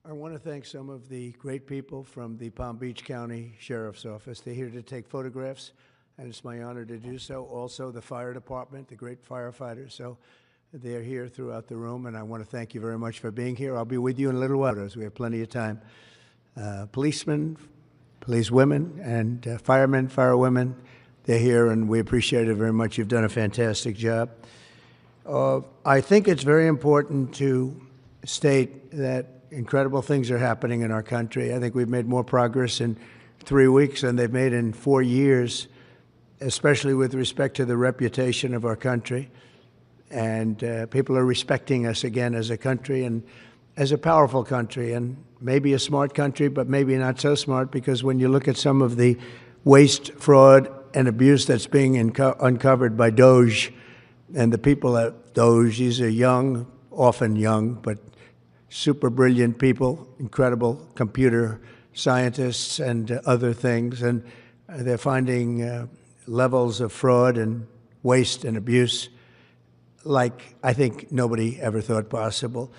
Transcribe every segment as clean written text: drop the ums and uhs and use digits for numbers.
I want to thank some of the great people from the Palm Beach County Sheriff's Office. They're here to take photographs, and it's my honor to do so. Also, the fire department, the great firefighters. So they're here throughout the room, and I want to thank you very much for being here. I'll be with you in a little while, as we have plenty of time. Policemen, policewomen, and firemen, firewomen, they're here, and we appreciate it very much. You've done a fantastic job. I think it's very important to state that incredible things are happening in our country. I think we've made more progress in 3 weeks than they've made in 4 years, especially with respect to the reputation of our country. And people are respecting us again as a country and as a powerful country, and maybe a smart country, but maybe not so smart, because when you look at some of the waste, fraud, and abuse that's being uncovered by DOJ and the people at DOJ, these are young, often young, but super brilliant people, incredible computer scientists and other things, and they're finding levels of fraud and waste and abuse like I think nobody ever thought possible.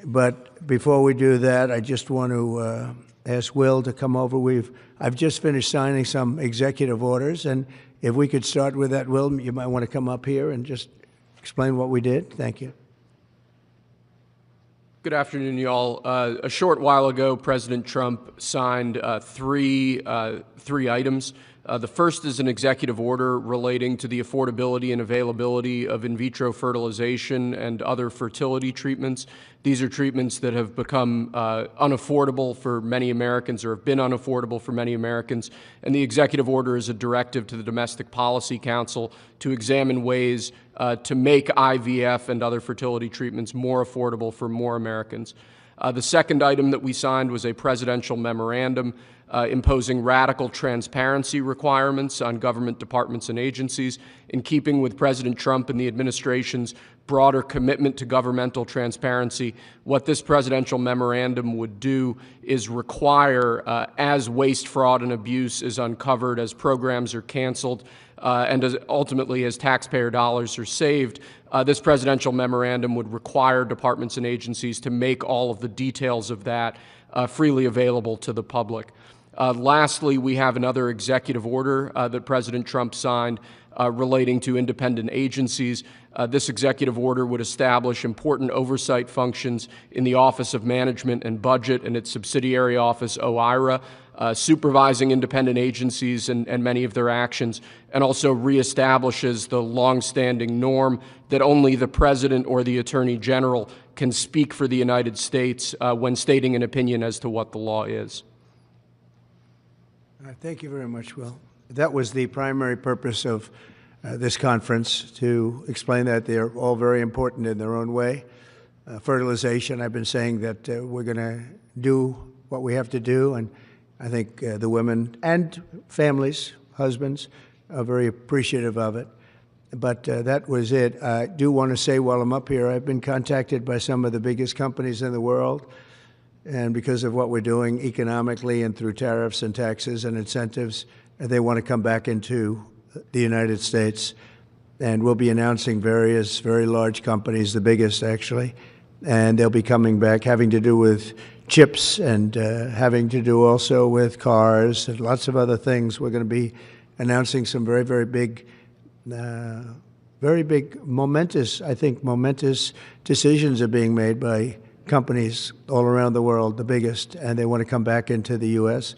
But before we do that, I just want to ask Will to come over. I've just finished signing some executive orders, and if we could start with that, Will, you might want to come up here and just explain what we did. Thank you. Good afternoon, y'all. A short while ago, President Trump signed three items. The first is an executive order relating to the affordability and availability of in vitro fertilization and other fertility treatments. These are treatments that have become unaffordable for many Americans, or have been unaffordable for many Americans. And the executive order is a directive to the Domestic Policy Council to examine ways to make IVF and other fertility treatments more affordable for more Americans. The second item that we signed was a presidential memorandum imposing radical transparency requirements on government departments and agencies, in keeping with President Trump and the administration's broader commitment to governmental transparency. What this presidential memorandum would do is require, as waste, fraud, and abuse is uncovered, as programs are canceled, and ultimately as taxpayer dollars are saved, this presidential memorandum would require departments and agencies to make all of the details of that freely available to the public. Lastly, we have another executive order that President Trump signed relating to independent agencies. This executive order would establish important oversight functions in the Office of Management and Budget and its subsidiary office, OIRA, supervising independent agencies and many of their actions, and also reestablishes the longstanding norm that only the President or the Attorney General can speak for the United States when stating an opinion as to what the law is. Thank you very much, Will. That was the primary purpose of this conference, to explain that they're all very important in their own way. Fertilization, I've been saying that we're going to do what we have to do, and I think the women and families, husbands, are very appreciative of it. But that was it. I do want to say while I'm up here, I've been contacted by some of the biggest companies in the world, and because of what we're doing economically and through tariffs and taxes and incentives, they want to come back into the United States. And we'll be announcing various very large companies, the biggest actually, and they'll be coming back, having to do with chips and having to do also with cars and lots of other things. We're going to be announcing some very, very big, momentous decisions are being made by companies all around the world, the biggest, and they want to come back into the U.S.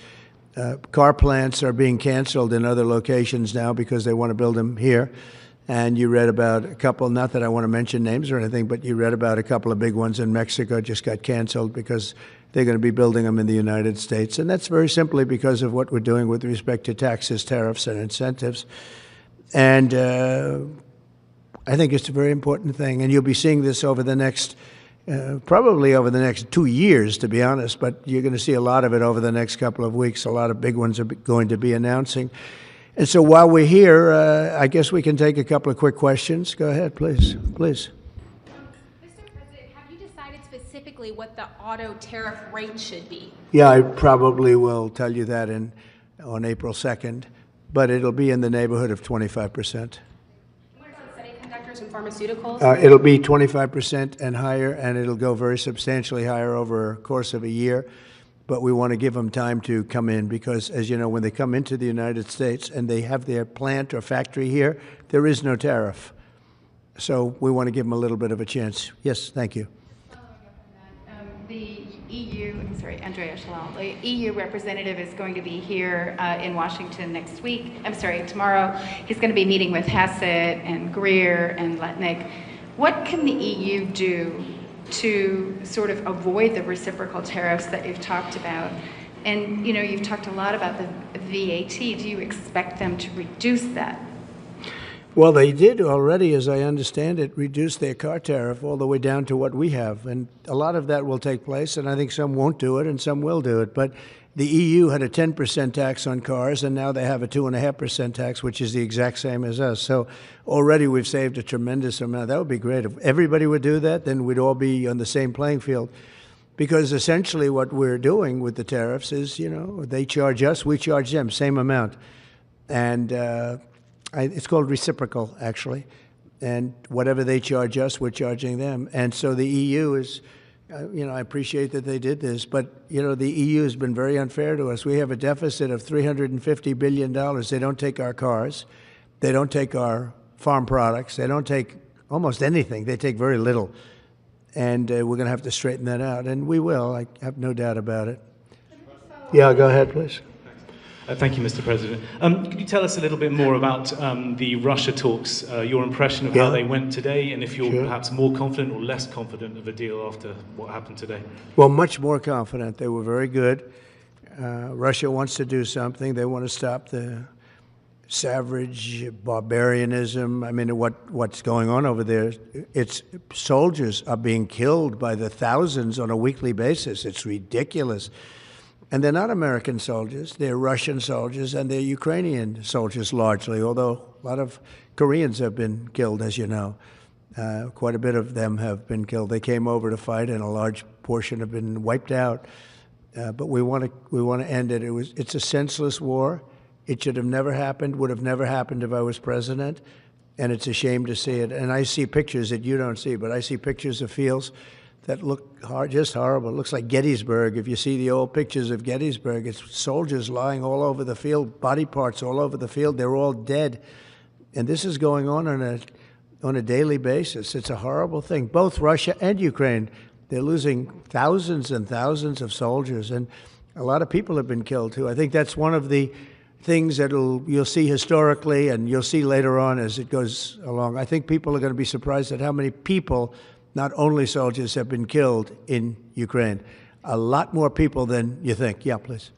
Car plants are being canceled in other locations now because they want to build them here. And you read about a couple, not that I want to mention names or anything, but you read about a couple of big ones in Mexico just got canceled because they're going to be building them in the United States. And that's very simply because of what we're doing with respect to taxes, tariffs, and incentives. And I think it's a very important thing. And you'll be seeing this over the next probably over the next 2 years, to be honest, but you're going to see a lot of it over the next couple of weeks. A lot of big ones are going to be announcing. And so while we're here, I guess we can take a couple of quick questions. Go ahead, please. Please. Mr. President, have you decided specifically what the auto tariff rate should be? Yeah, I probably will tell you that on April 2nd, but it'll be in the neighborhood of 25%. What about semiconductor semiconductors and pharmaceuticals? It'll be 25% and higher, and it'll go very substantially higher over a course of a year. But we want to give them time to come in because, as you know, when they come into the United States and they have their plant or factory here, there is no tariff. So we want to give them a little bit of a chance. Yes, thank you. The EU, Andrea Shalal, the EU representative is going to be here in Washington next week. Tomorrow. He's going to be meeting with Hassett and Greer and Letnick. What can the EU do to sort of avoid the reciprocal tariffs that you've talked about? And, you know, you've talked a lot about the VAT. Do you expect them to reduce that? Well, they did already, as I understand it, reduce their car tariff all the way down to what we have. And a lot of that will take place, and I think some won't do it and some will do it. But the EU had a 10% tax on cars, and now they have a 2.5% tax, which is the exact same as us. So already we've saved a tremendous amount. That would be great. If everybody would do that, then we'd all be on the same playing field. Because essentially what we're doing with the tariffs is, you know, they charge us, we charge them, same amount. And it's called reciprocal, actually. And whatever they charge us, we're charging them. And so the EU is, you know, I appreciate that they did this, but, you know, the EU has been very unfair to us. We have a deficit of $350 billion. They don't take our cars. They don't take our farm products. They don't take almost anything. They take very little. And we're going to have to straighten that out. And we will. I have no doubt about it. Yeah, go ahead, please. Thank you, Mr. President. Could you tell us a little bit more about the Russia talks, your impression of how they went today, and if you're perhaps more confident or less confident of a deal after what happened today? Well, much more confident. They were very good. Russia wants to do something. They want to stop the savage barbarianism. I mean, what's going on over there? It's soldiers are being killed by the thousands on a weekly basis. It's ridiculous. And they're not American soldiers. They're Russian soldiers, and they're Ukrainian soldiers largely, although a lot of Koreans have been killed, as you know. Quite a bit of them have been killed. They came over to fight, and a large portion have been wiped out. But we want to end it. It's a senseless war. It should have never happened, would have never happened if I was president, and it's a shame to see it. And I see pictures that you don't see, but I see pictures of fields that look just horrible. It looks like Gettysburg. If you see the old pictures of Gettysburg, it's soldiers lying all over the field, body parts all over the field. They're all dead. And this is going on a daily basis. It's a horrible thing. Both Russia and Ukraine, they're losing thousands and thousands of soldiers. And a lot of people have been killed, too. I think that's one of the things that you'll see historically and you'll see later on as it goes along. I think people are going to be surprised at how many people, not only soldiers, have been killed in Ukraine. A lot more people than you think. Yeah, please.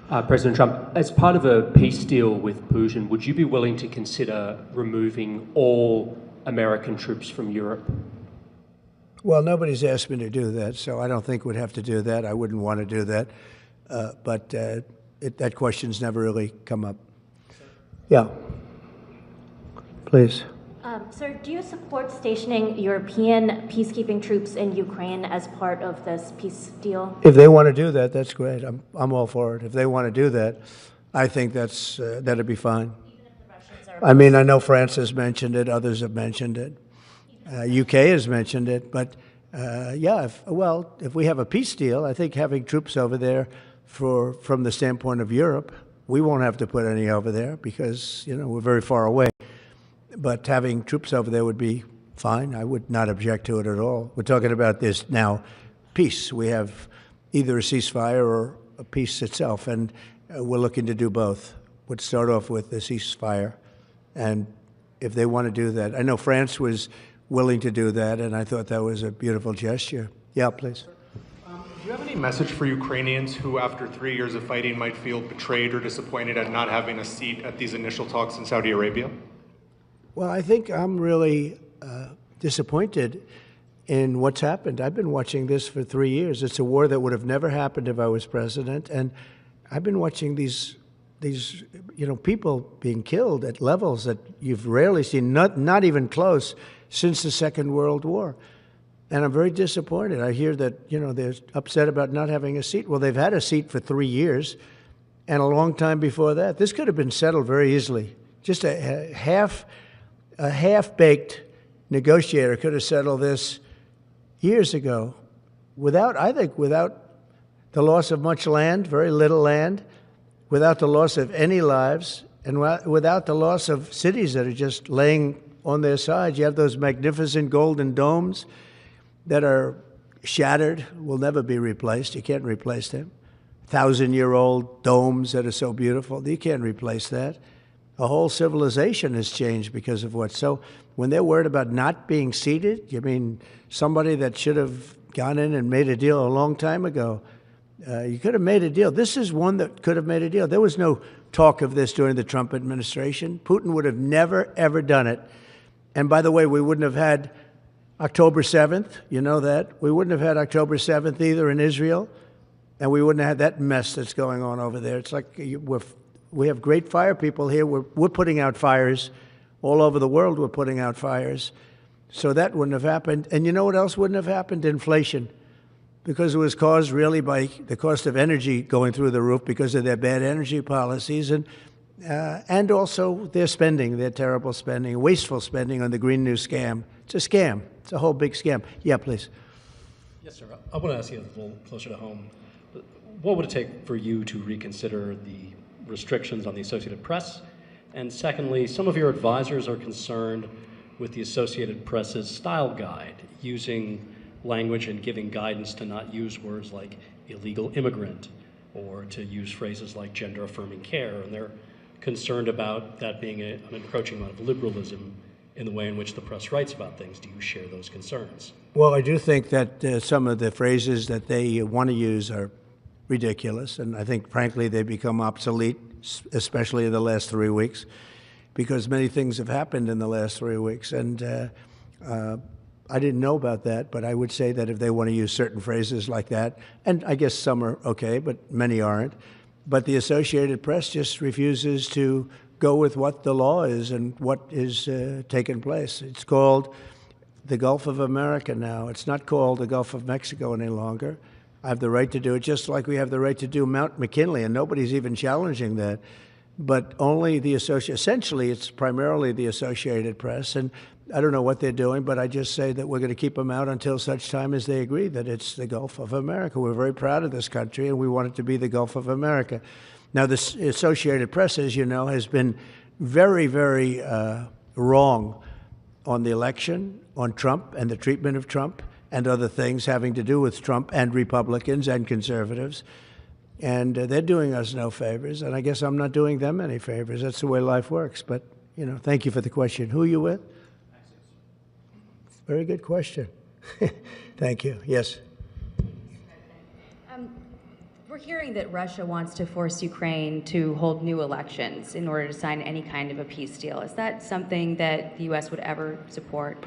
President Trump, as part of a peace deal with Putin, would you be willing to consider removing all American troops from Europe? Well, nobody's asked me to do that, so I don't think we'd have to do that. I wouldn't want to do that. But that question's never really come up. Yeah. Please. Sir, do you support stationing European peacekeeping troops in Ukraine as part of this peace deal? If they want to do that, that's great. I'm all for it. If they want to do that, I think that'd be fine. Even if the Russians are I mean, I know France has mentioned it. Others have mentioned it. UK has mentioned it. But, yeah, if we have a peace deal, I think having troops over there from the standpoint of Europe, we won't have to put any over there because, you know, we're very far away. But having troops over there would be fine. I would not object to it at all. We're talking about this now, peace. We have either a ceasefire or a peace itself, and we're looking to do both. We'd start off with the ceasefire, and if they want to do that. I know France was willing to do that, and I thought that was a beautiful gesture. Yeah, please. Do you have any message for Ukrainians who, after 3 years of fighting, might feel betrayed or disappointed at not having a seat at these initial talks in Saudi Arabia? Well, I think I'm really disappointed in what's happened. I've been watching this for 3 years. It's a war that would have never happened if I was president, and I've been watching these people being killed at levels that you've rarely seen, not even close, since the Second World War. And I'm very disappointed. I hear that, they're upset about not having a seat. Well, they've had a seat for 3 years and a long time before that. This could have been settled very easily. Just a half-baked negotiator could have settled this years ago without the loss of much land, very little land, without the loss of any lives, and without the loss of cities that are just laying on their sides. You have those magnificent golden domes that are shattered, will never be replaced. You can't replace them. 1,000-year-old domes that are so beautiful, you can't replace that. A whole civilization has changed because of what. So when they're worried about not being seated, you mean somebody that should have gone in and made a deal a long time ago? You could have made a deal. This is one that could have made a deal. There was no talk of this during the Trump administration. Putin would have never, ever done it. And by the way, we wouldn't have had October 7th. You know that. We wouldn't have had October 7th either in Israel. And we wouldn't have had that mess that's going on over there. It's like we have great fire people here. We're putting out fires. All over the world we're putting out fires. So that wouldn't have happened. And you know what else wouldn't have happened? Inflation. Because it was caused really by the cost of energy going through the roof because of their bad energy policies and also their spending, their terrible spending, wasteful spending on the Green New Scam. It's a scam. It's a whole big scam. Yeah, please. Yes, sir. I want to ask you a little closer to home. What would it take for you to reconsider the restrictions on the Associated Press? And secondly, some of your advisors are concerned with the Associated Press's style guide, using language and giving guidance to not use words like illegal immigrant or to use phrases like gender-affirming care. And they're concerned about that being an encroaching amount of liberalism in the way in which the press writes about things. Do you share those concerns? Well, I do think that some of the phrases that they want to use are ridiculous, and I think, frankly, they become obsolete, especially in the last 3 weeks, because many things have happened in the last 3 weeks. And I didn't know about that, but I would say that if they want to use certain phrases like that, and I guess some are okay, but many aren't, but the Associated Press just refuses to go with what the law is and what is taking place. It's called the Gulf of America now. It's not called the Gulf of Mexico any longer. I have the right to do it, just like we have the right to do Mount McKinley, and nobody's even challenging that. But only the essentially, it's primarily the Associated Press, and I don't know what they're doing, but I just say that we're going to keep them out until such time as they agree that it's the Gulf of America. We're very proud of this country, and we want it to be the Gulf of America. Now, the Associated Press, as you know, has been very, very wrong on the election, on Trump and the treatment of Trump, and other things having to do with Trump and Republicans and conservatives. And they're doing us no favors, and I guess I'm not doing them any favors. That's the way life works. But, you know, thank you for the question. Who are you with? Very good question. Thank you. Yes. We're hearing that Russia wants to force Ukraine to hold new elections in order to sign any kind of a peace deal. Is that something that the U.S. would ever support?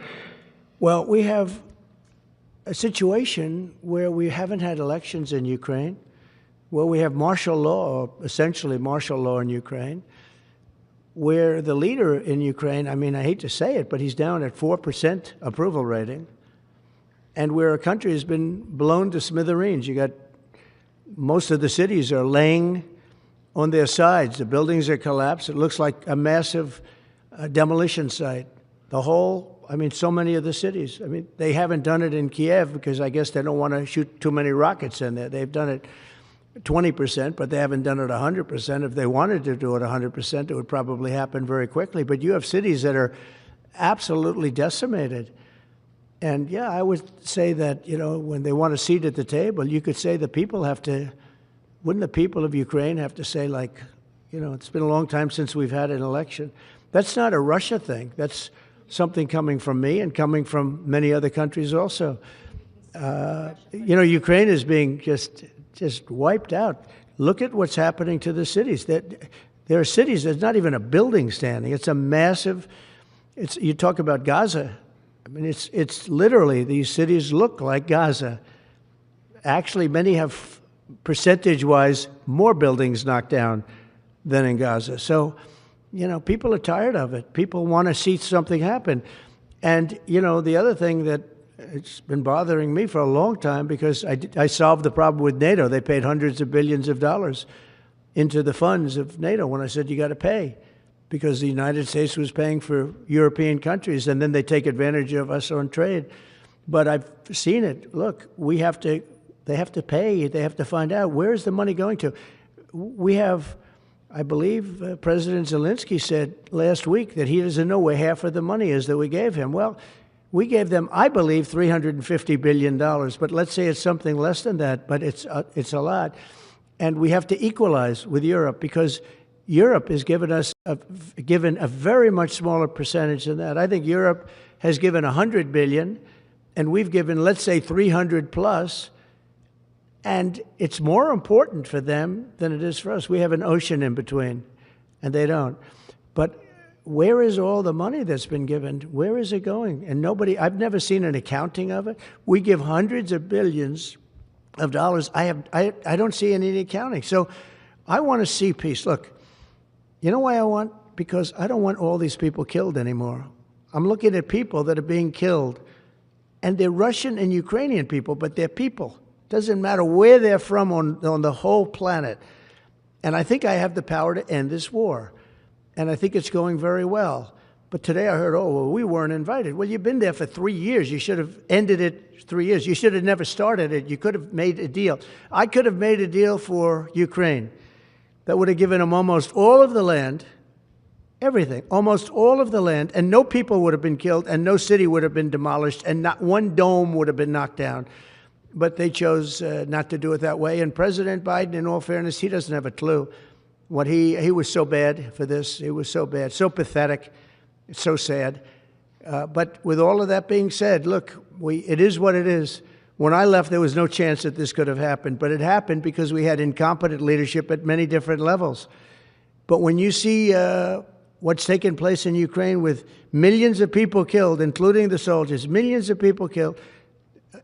Well, we have a situation where we haven't had elections in Ukraine, where we have martial law, essentially martial law in Ukraine, where the leader in Ukraine, I mean, I hate to say it, but he's down at 4% approval rating, and where a country has been blown to smithereens. You got most of the cities are laying on their sides. The buildings are collapsed. It looks like a massive demolition site. The whole, I mean, so many of the cities. I mean, they haven't done it in Kiev because I guess they don't want to shoot too many rockets in there. They've done it 20%, but they haven't done it 100%. If they wanted to do it 100%, it would probably happen very quickly. But you have cities that are absolutely decimated. And yeah, I would say that, you know, when they want a seat at the table, you could say the people have to, wouldn't the people of Ukraine have to say, like, you know, it's been a long time since we've had an election. That's not a Russia thing. That's something coming from me and coming from many other countries also. You know, Ukraine is being just wiped out. Look at what's happening to the cities. There are cities, there's not even a building standing. It's a massive, you talk about Gaza. I mean, it's literally, these cities look like Gaza. Actually, many have, percentage-wise, more buildings knocked down than in Gaza. So, you know, people are tired of it. People want to see something happen. And, you know, the other thing that it's been bothering me for a long time, because I solved the problem with NATO. They paid hundreds of billions of dollars into the funds of NATO when I said you got to pay. because the United States was paying for European countries, and then they take advantage of us on trade. But I've seen it. Look, they have to pay. They have to find out, where is the money going to? We have, I believe President Zelensky said last week that he doesn't know where half of the money is that we gave him. Well, we gave them, I believe, $350 billion, but let's say it's something less than that, but it's a lot. And we have to equalize with Europe, because Europe has given us given a very much smaller percentage than that. I think Europe has given $100 billion, and we've given, let's say, 300 plus, and it's more important for them than it is for us. We have an ocean in between, and they don't. But where is all the money that's been given? Where is it going? And nobody, I've never seen an accounting of it. We give hundreds of billions of dollars. I don't see any accounting. So I want to see peace. Look, you know why I want? Because I don't want all these people killed anymore. I'm looking at people that are being killed, and they're Russian and Ukrainian people, but they're people. Doesn't matter where they're from on the whole planet. And I think I have the power to end this war. And I think it's going very well. But today I heard, oh, well, we weren't invited. Well, you've been there for 3 years. You should have ended it 3 years. You should have never started it. You could have made a deal. I could have made a deal for Ukraine that would have given them almost all of the land, everything, almost all of the land, and no people would have been killed, and no city would have been demolished, and not one dome would have been knocked down. But they chose not to do it that way. And President Biden, in all fairness, he doesn't have a clue. What he was so bad for this. He was so bad, so pathetic. It's so sad. But with all of that being said, look, it is what it is. When I left, there was no chance that this could have happened. But it happened because we had incompetent leadership at many different levels. But when you see what's taken place in Ukraine with millions of people killed, including the soldiers, millions of people killed,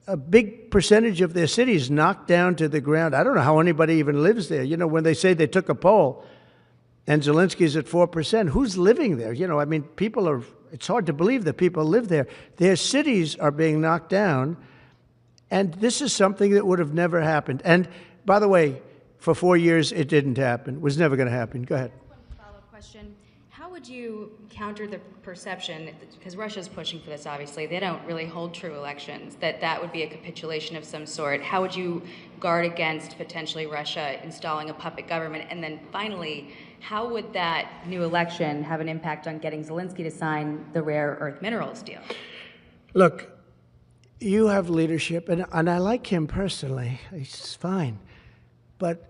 a big percentage of their cities knocked down to the ground. I don't know how anybody even lives there. You know, when they say they took a poll and Zelensky's at 4%, who's living there? You know, I mean, it's hard to believe that people live there. Their cities are being knocked down, and this is something that would have never happened. And by the way, for 4 years, it didn't happen. It was never going to happen. Go ahead. One follow-up question. How would you counter the perception, because Russia's pushing for this, obviously, they don't really hold true elections, that would be a capitulation of some sort? How would you guard against potentially Russia installing a puppet government? And then finally, how would that new election have an impact on getting Zelensky to sign the rare earth minerals deal? Look, you have leadership, and I like him personally. He's fine. But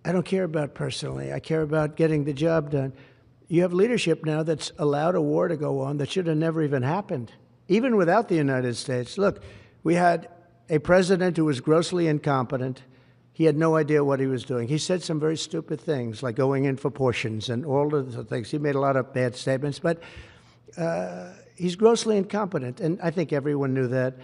I don't care about personally. I care about getting the job done. You have leadership now that's allowed a war to go on that should have never even happened, even without the United States. Look, we had a president who was grossly incompetent. He had no idea what he was doing. He said some very stupid things, like going in for portions and all of the things. He made a lot of bad statements, but he's grossly incompetent, and I think everyone knew that.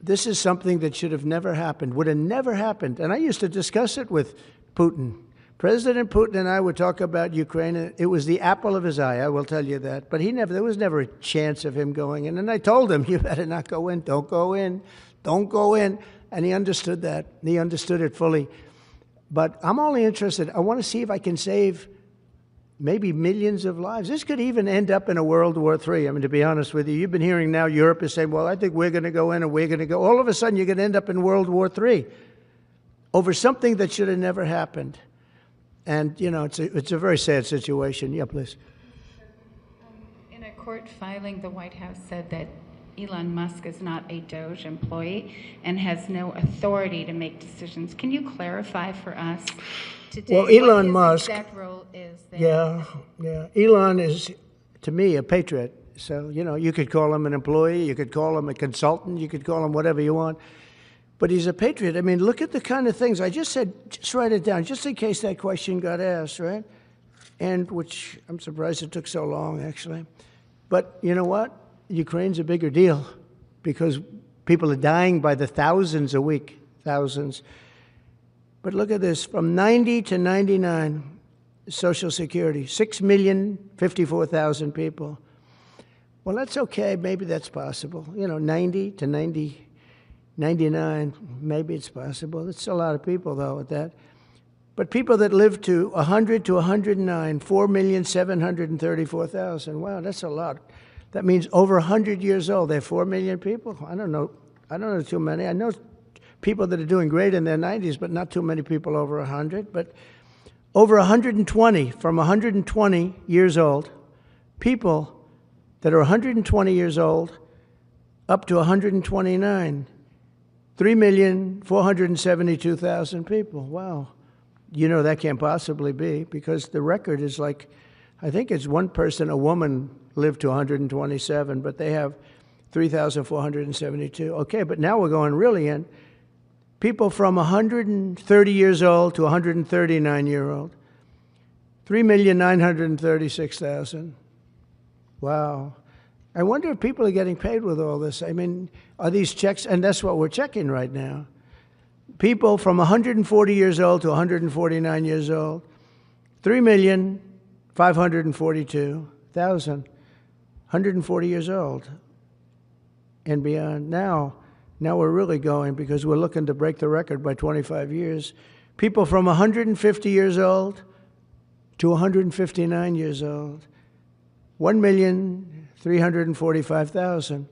This is something that should have never happened, would have never happened. And I used to discuss it with Putin. President Putin and I would talk about Ukraine. And it was the apple of his eye, I will tell you that. But there was never a chance of him going in. And I told him, you better not go in. Don't go in. Don't go in. And he understood that. He understood it fully. But I'm only interested, I want to see if I can save maybe millions of lives. This could even end up in a World War III. I mean, to be honest with you, you've been hearing now Europe is saying, well, I think we're going to go in and we're going to go. All of a sudden, you're going to end up in World War III over something that should have never happened. And, you know, it's a very sad situation. Yeah, please. In a court filing, the White House said that Elon Musk is not a DOJ employee and has no authority to make decisions. Can you clarify for us today well, Elon Musk, what his exact role is there? Yeah. Elon is, to me, a patriot. So, you know, you could call him an employee, you could call him a consultant, you could call him whatever you want. But he's a patriot. I mean, look at the kind of things. I just said, just write it down, just in case that question got asked, right? And which I'm surprised it took so long, actually. But you know what? Ukraine's a bigger deal because people are dying by the thousands a week, thousands. But look at this, from 90 to 99, Social Security, 6,054,000 people. Well, that's okay. Maybe that's possible. You know, 90 to 99, maybe it's possible. It's a lot of people, though, at that. But people that live to 100 to 109, 4,734,000. Wow, that's a lot. That means over 100 years old. They're 4 million people. I don't know too many. I know people that are doing great in their 90s, but not too many people over 100. But over 120, from 120 years old, people that are 120 years old up to 129, 3,472,000 people. Wow. You know that can't possibly be, because the record is like, I think it's one person, a woman, lived to 127, but they have 3,472. Okay, but now we're going really in. People from 130 years old to 139-year-old, 3,936,000. Wow. I wonder if people are getting paid with all this. I mean, are these checks? And that's what we're checking right now. People from 140 years old to 149 years old, 3,542,000, 140 years old and beyond. Now we're really going, because we're looking to break the record by 25 years. People from 150 years old to 159 years old, 1,345,000.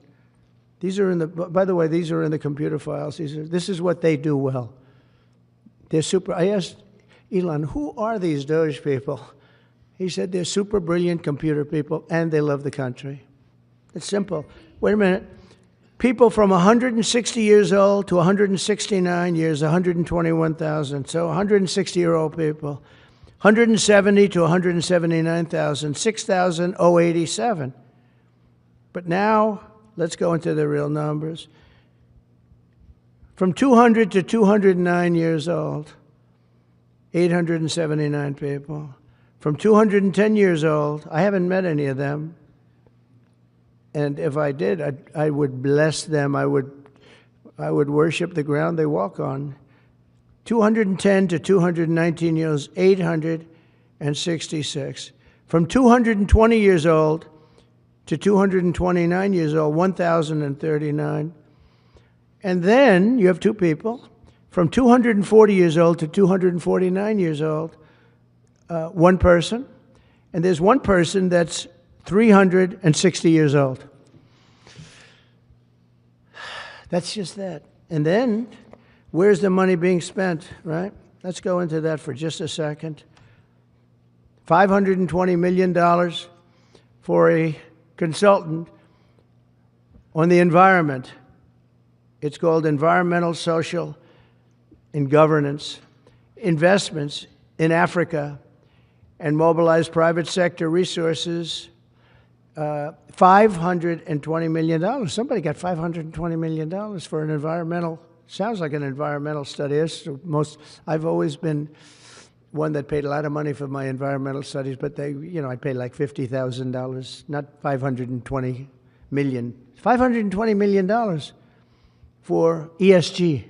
These are in the, by the way, these are in the computer files. This is what they do well. They're super. I asked Elon, who are these Doge people? He said they're super brilliant computer people and they love the country. It's simple. Wait a minute. People from 160 years old to 169 years, 121,000. So 160-year-old people. 170 to 179,000, 6,087. But now, let's go into the real numbers. From 200 to 209 years old, 879 people. From 210 years old, I haven't met any of them. And if I did, I would bless them. I would worship the ground they walk on. 210 to 219 years, 866. From 220 years old to 229 years old, 1,039. And then you have two people. From 240 years old to 249 years old, one person. And there's one person that's 360 years old. That's just that. And then, where's the money being spent, right? Let's go into that for just a second. $520 million for a consultant on the environment. It's called Environmental, Social, and Governance. Investments in Africa and mobilize private sector resources. $520 million. Somebody got $520 million for an environmental, sounds like an environmental study. I've always been one that paid a lot of money for my environmental studies, but I paid like $50,000, not $520 million. $520 million for ESG.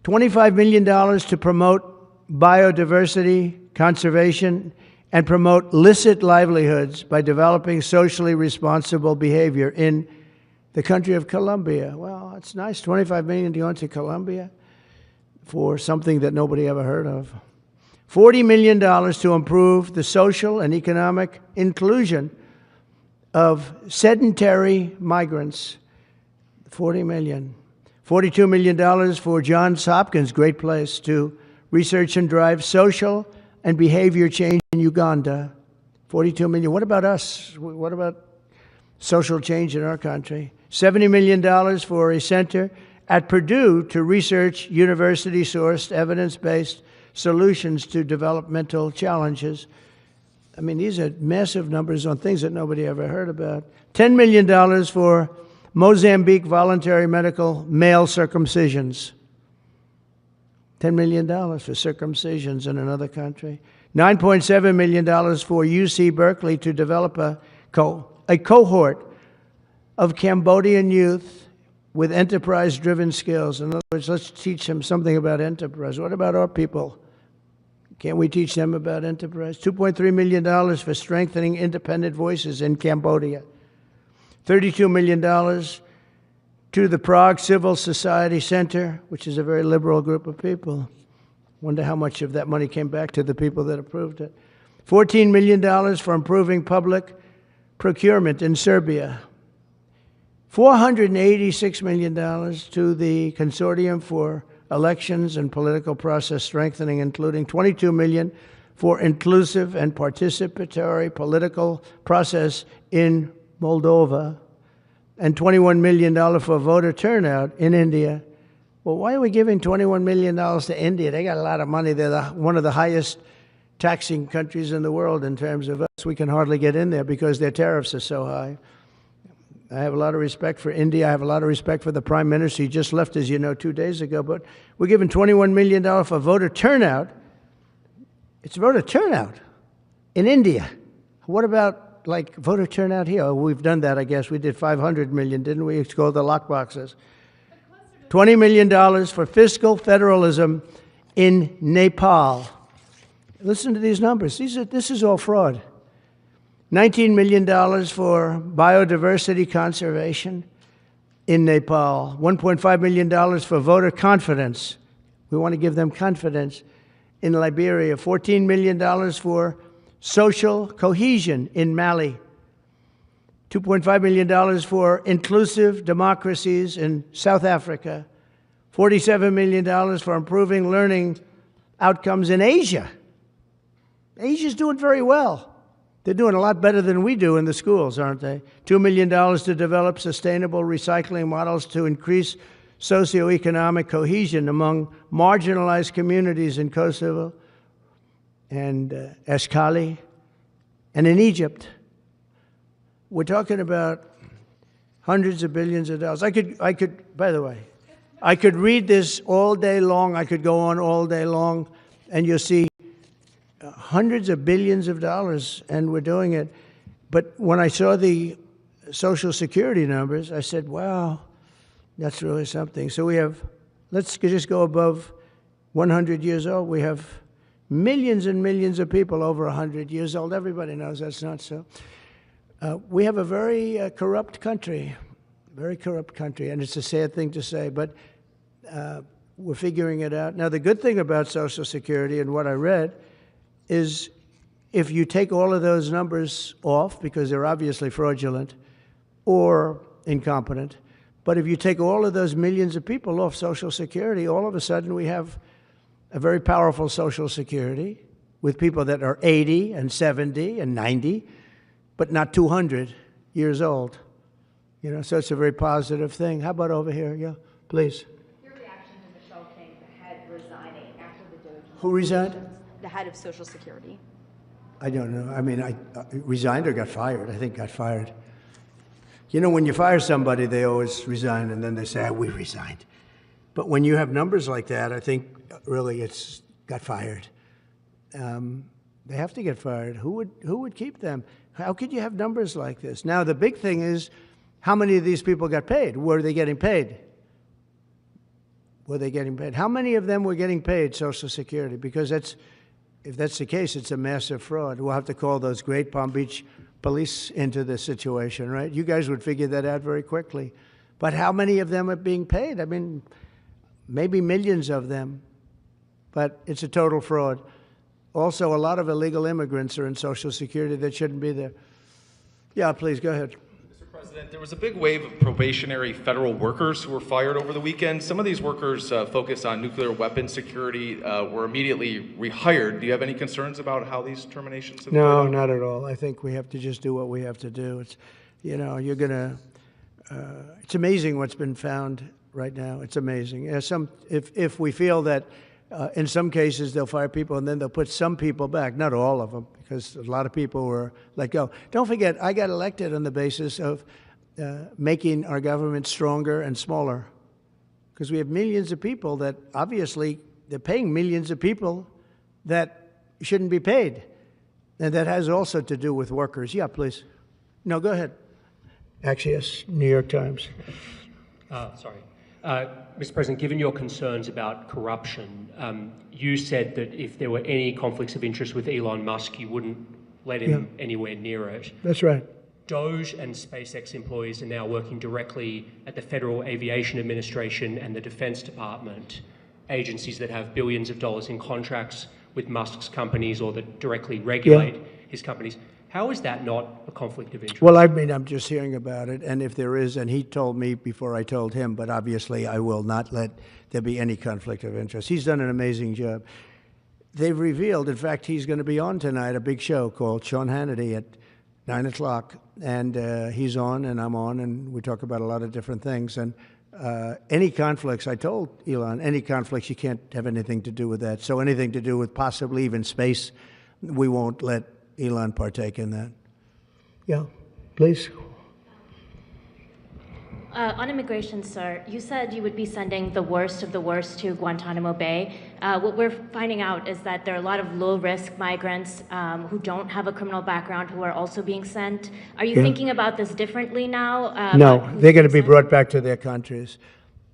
$25 million to promote biodiversity, conservation, and promote licit livelihoods by developing socially responsible behavior in the country of Colombia. Well, it's nice, $25 million to go into Colombia for something that nobody ever heard of. $40 million to improve the social and economic inclusion of sedentary migrants. $40 million. $42 million for Johns Hopkins, great place, to research and drive social and behavior change in Uganda. $42 million. What about us? What about social change in our country? $70 million for a center at Purdue to research university-sourced, evidence-based solutions to developmental challenges. I mean, these are massive numbers on things that nobody ever heard about. $10 million for Mozambique voluntary medical male circumcisions. $10 million for circumcisions in another country. $9.7 million for UC Berkeley to develop a cohort of Cambodian youth with enterprise-driven skills. In other words, let's teach them something about enterprise. What about our people? Can't we teach them about enterprise? $2.3 million for strengthening independent voices in Cambodia. $32 million to the Prague Civil Society Center, which is a very liberal group of people. Wonder how much of that money came back to the people that approved it. $14 million for improving public procurement in Serbia. $486 million to the Consortium for Elections and Political Process Strengthening, including $22 million for inclusive and participatory political process in Moldova, and $21 million for voter turnout in India. Well, why are we giving $21 million to India? They got a lot of money. They're one of the highest taxing countries in the world in terms of us. We can hardly get in there because their tariffs are so high. I have a lot of respect for India. I have a lot of respect for the Prime Minister. He just left, as you know, 2 days ago. But we're giving $21 million for voter turnout. It's voter turnout in India. What about, like, voter turnout here? Oh, we've done that, I guess. We did $500 million, didn't we? It's called the lockboxes. $20 million for fiscal federalism in Nepal. Listen to these numbers. This is all fraud. $19 million for biodiversity conservation in Nepal. $1.5 million for voter confidence. We want to give them confidence in Liberia. $14 million for social cohesion in Mali. $2.5 million for inclusive democracies in South Africa. $47 million for improving learning outcomes in Asia. Asia's doing very well. They're doing a lot better than we do in the schools, aren't they? $2 million to develop sustainable recycling models to increase socioeconomic cohesion among marginalized communities in Kosovo and Eskali and in Egypt. We're talking about hundreds of billions of dollars. I could, by the way, I could read this all day long. I could go on all day long, and you'll see hundreds of billions of dollars, and we're doing it. But when I saw the Social Security numbers, I said, wow, that's really something. So we have, let's just go above 100 years old. We have millions and millions of people over 100 years old. Everybody knows that's not so. We have a very corrupt country, and it's a sad thing to say, but we're figuring it out. Now, the good thing about Social Security and what I read is if you take all of those numbers off, because they're obviously fraudulent or incompetent, but if you take all of those millions of people off Social Security, all of a sudden we have a very powerful Social Security with people that are 80 and 70 and 90, but not 200 years old. You know, so it's a very positive thing. How about over here? Yeah, please. Your reaction to Michelle King, the head, resigning after the Doge? Who resigned? The head of Social Security. I don't know. I mean, I resigned or got fired. I think got fired. You know, when you fire somebody, they always resign, and then they say, we resigned. But when you have numbers like that, I think really it's got fired. They have to get fired. Who would keep them? How could you have numbers like this? Now, the big thing is, how many of these people got paid? Were they getting paid? Were they getting paid? How many of them were getting paid Social Security? Because if that's the case, it's a massive fraud. We'll have to call those great Palm Beach police into this situation, right? You guys would figure that out very quickly. But how many of them are being paid? I mean, maybe millions of them, but it's a total fraud. Also, a lot of illegal immigrants are in Social Security that shouldn't be there. Yeah, please, go ahead. Mr. President, there was a big wave of probationary federal workers who were fired over the weekend. Some of these workers focused on nuclear weapon security were immediately rehired. Do you have any concerns about how these terminations have No, not at all. I think we have to just do what we have to do. It's, you know, you're going to, it's amazing what's been found right now. It's amazing. If we feel that in some cases they'll fire people and then they'll put some people back, not all of them, because a lot of people were let go. Don't forget, I got elected on the basis of making our government stronger and smaller, because we have millions of people that obviously they're paying millions of people that shouldn't be paid. And that has also to do with workers. Yeah, please. No, go ahead. Actually, yes, New York Times. Sorry. Mr. President, given your concerns about corruption, you said that if there were any conflicts of interest with Elon Musk, you wouldn't let him anywhere near it. That's right. Doge and SpaceX employees are now working directly at the Federal Aviation Administration and the Defense Department. agencies that have billions of dollars in contracts with Musk's companies or that directly regulate his companies. How is that not a conflict of interest? Well, I mean, I'm just hearing about it, and if there is, and he told me before I told him, but obviously I will not let there be any conflict of interest. He's done an amazing job. They've revealed, in fact, he's going to be on tonight, a big show called Sean Hannity at 9 o'clock, and he's on and I'm on, and we talk about a lot of different things. And any conflicts, I told Elon, any conflicts, you can't have anything to do with that. So anything to do with possibly even space, we won't let Elon partake in that. Yeah, please. On immigration, sir, you said you would be sending the worst of the worst to Guantanamo Bay. What we're finding out is that there are a lot of low-risk migrants who don't have a criminal background who are also being sent. Are you thinking about this differently now? No, they're going to be brought back to their countries.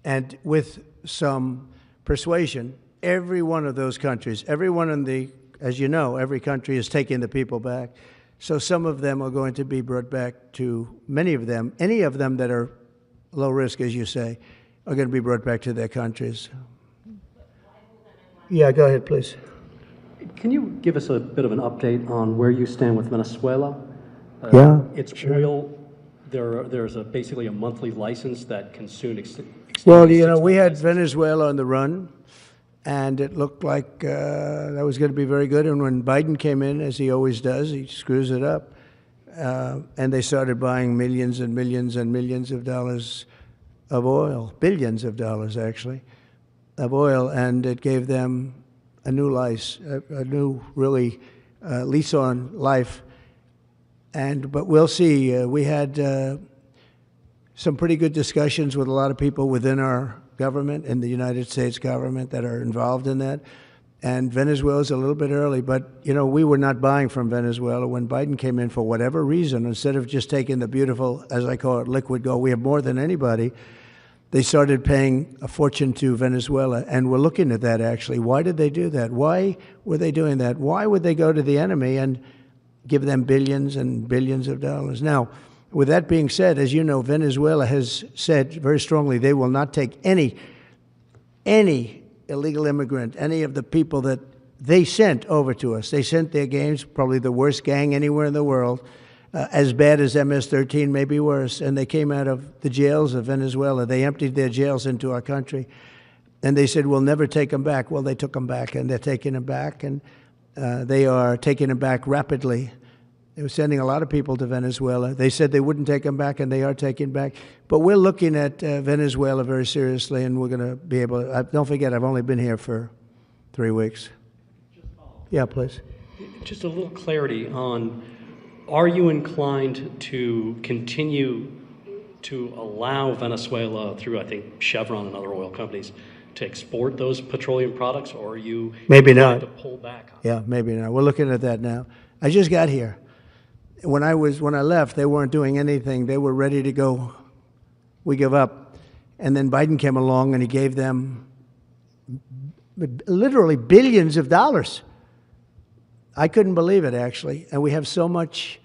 And with some persuasion, every one of those countries, everyone in the, as you know, every country is taking the people back. So some of them are going to be brought back to, many of them, any of them that are low risk, as you say, are going to be brought back to their countries. Yeah, go ahead, please. Can you give us a bit of an update on where you stand with Venezuela? Yeah, It's oil. There's basically a monthly license that can soon extend. Well, you know, we had Venezuela on the run, and it looked like that was going to be very good. And when Biden came in, as he always does, he screws it up. And they started buying millions and millions and millions of dollars of oil, billions of dollars actually, of oil, and it gave them a new life, a new really lease on life. But we'll see. We had some pretty good discussions with a lot of people within our government, in the United States government, that are involved in that. And Venezuela's a little bit early, but, you know, we were not buying from Venezuela. When Biden came in, for whatever reason, instead of just taking the beautiful, as I call it, liquid gold, we have more than anybody, they started paying a fortune to Venezuela. And we're looking at that, actually. Why did they do that? Why were they doing that? Why would they go to the enemy and give them billions and billions of dollars? Now, with that being said, as you know, Venezuela has said very strongly they will not take any illegal immigrant, any of the people that they sent over to us. They sent their gangs, probably the worst gang anywhere in the world, as bad as MS-13, maybe worse, and they came out of the jails of Venezuela. They emptied their jails into our country, and they said, we'll never take them back. Well, they took them back, and they're taking them back, and they are taking them back rapidly. They were sending a lot of people to Venezuela. They said they wouldn't take them back, and they are taking back. But we're looking at Venezuela very seriously, and we're going to be able to. Don't forget, I've only been here for 3 weeks. Yeah, please. Just a little clarity on, are you inclined to continue to allow Venezuela, through, I think, Chevron and other oil companies, to export those petroleum products, or are you maybe not to pull back on Yeah, maybe not. We're looking at that now. I just got here. When I left, they weren't doing anything. They were ready to go. We give up. And then Biden came along and he gave them literally billions of dollars. I couldn't believe it, actually. And we have so much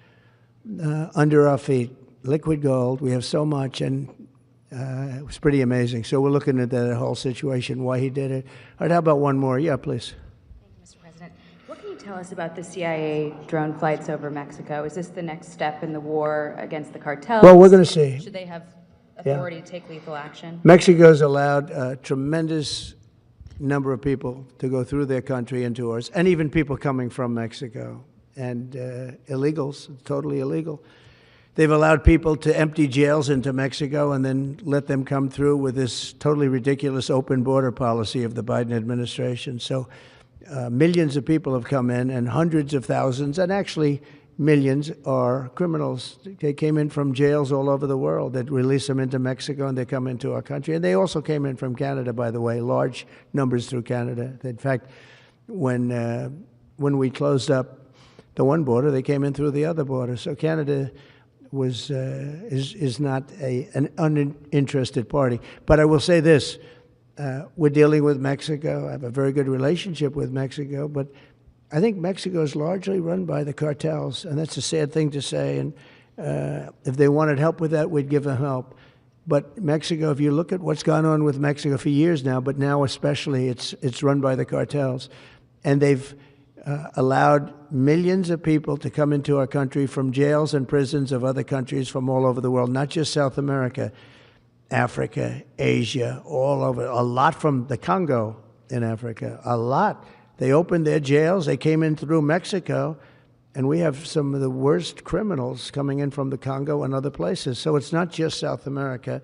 under our feet, liquid gold. We have so much, and it was pretty amazing. So we're looking at that whole situation, why he did it. All right, how about one more? Yeah, please. Tell us about the CIA drone flights over Mexico. Is this the next step in the war against the cartels? Well, we're going to see. Should they have authority to take lethal action? Mexico's allowed a tremendous number of people to go through their country into ours, and even people coming from Mexico, and illegals, totally illegal. They've allowed people to empty jails into Mexico and then let them come through with this totally ridiculous open border policy of the Biden administration. So millions of people have come in, and hundreds of thousands, and actually millions, are criminals. They came in from jails all over the world that release them into Mexico, and they come into our country. And they also came in from Canada, by the way, large numbers through Canada. In fact, when we closed up the one border, they came in through the other border. So Canada is not an uninterested party. But I will say this. We're dealing with Mexico. I have a very good relationship with Mexico, but I think Mexico is largely run by the cartels, and that's a sad thing to say. And if they wanted help with that, we'd give them help. But Mexico, if you look at what's gone on with Mexico for years now, but now especially, it's run by the cartels. And they've allowed millions of people to come into our country from jails and prisons of other countries from all over the world, not just South America, Africa, Asia, all over. A lot from the Congo in Africa, a lot. They opened their jails. They came in through Mexico. And we have some of the worst criminals coming in from the Congo and other places. So it's not just South America,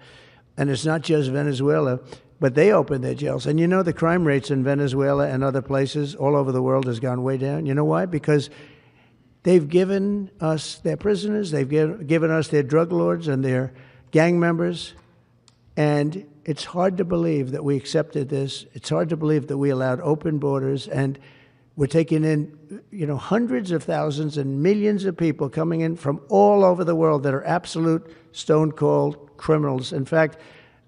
and it's not just Venezuela, but they opened their jails. And you know the crime rates in Venezuela and other places all over the world has gone way down. You know why? Because they've given us their prisoners, they've given us their drug lords and their gang members, and it's hard to believe that we accepted this. It's hard to believe that we allowed open borders, and we're taking in, hundreds of thousands and millions of people coming in from all over the world that are absolute stone-cold criminals. In fact,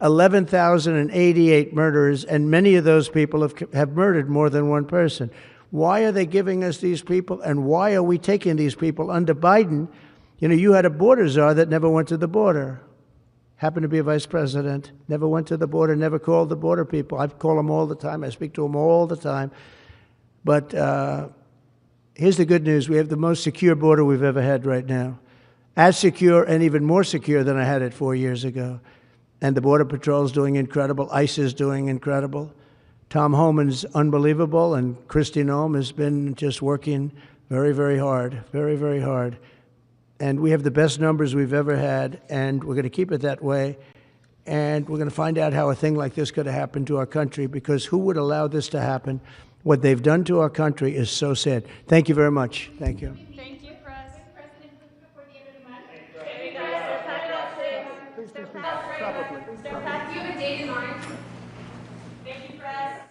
11,088 murderers, and many of those people have murdered more than one person. Why are they giving us these people, and why are we taking these people under Biden? You had a border czar that never went to the border. Happened to be a vice president, never went to the border, never called the border people. I call them all the time. I speak to them all the time. But here's the good news. We have the most secure border we've ever had right now. As secure and even more secure than I had it 4 years ago. And the Border Patrol is doing incredible. ICE is doing incredible. Tom Homan's unbelievable, and Kristi Noem has been just working very, very hard, very, very hard. And we have the best numbers we've ever had, and we're going to keep it that way. And we're going to find out how a thing like this could have happened to our country, because who would allow this to happen? What they've done to our country is so sad. Thank you very much. Thank you. Thank you, Press. President, before the end of the month. Do you have a date in mind? Thank you, Press.